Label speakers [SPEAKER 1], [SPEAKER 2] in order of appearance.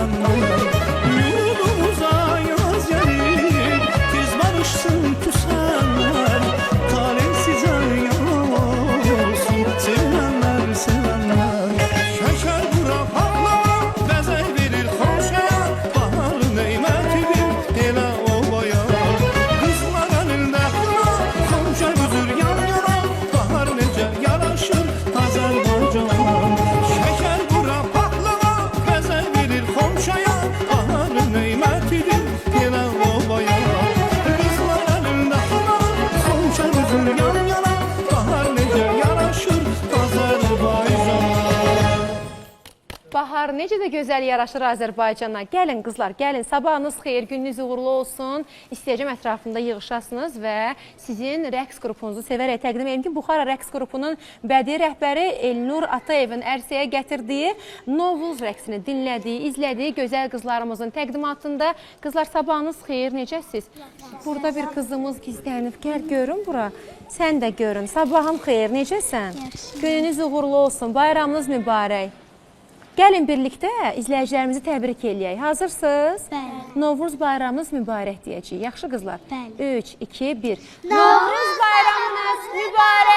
[SPEAKER 1] sevenler. Yurdumuza yaz gelir, tez barışsın küsenler. Talihsiz ayağım olsun, sevenler sevenler. Şeker bura patlama, bezel verir komşuya. Baharın neymetidir, ele obaya. Kızlar elinde kına, komşu büzür yan yana. Bahar nece yaraşır Azerbaycan'a. Şeker bura patlama, bezel verir komşuya. Baharın neymetidir, ele obaya. Kızlar elinde kına, komşu büzür yan yana. Bahar nece yaraşır Azerbaycan'a.
[SPEAKER 2] Bahar necə də gözəl yaraşır Azərbaycana. Gəlin qızlar, gəlin. Sabahınız xeyir, gününüz uğurlu olsun. İstəyəcəm ətrafında yığışasınız və sizin rəqs qrupunuzu sevərək təqdim edim ki, Buxara rəqs qrupunun bədii rəhbəri Elnur Atayevin ərsəyə gətirdiyi Novruz rəqsini dinlədiyi, izlədiyi gözəl qızlarımızın təqdimatında. Qızlar, sabahınız xeyir, necəsiz? Burada bir qızımız gizlənib. Gəl görün bura. Sən də görün. Sabahın xeyir, necəsən? Gününüz uğurlu olsun. Bayramınız mübarək. Gəlin birlikdə izləyicilərimizi təbrik eləyək. Hazırsınız?
[SPEAKER 3] Bəli.
[SPEAKER 2] Novruz bayramınız mübarək deyəcəyik. Yaxşı qızlar?
[SPEAKER 3] Bəli.
[SPEAKER 2] 3, 2, 1. Novruz bayramınız mübarək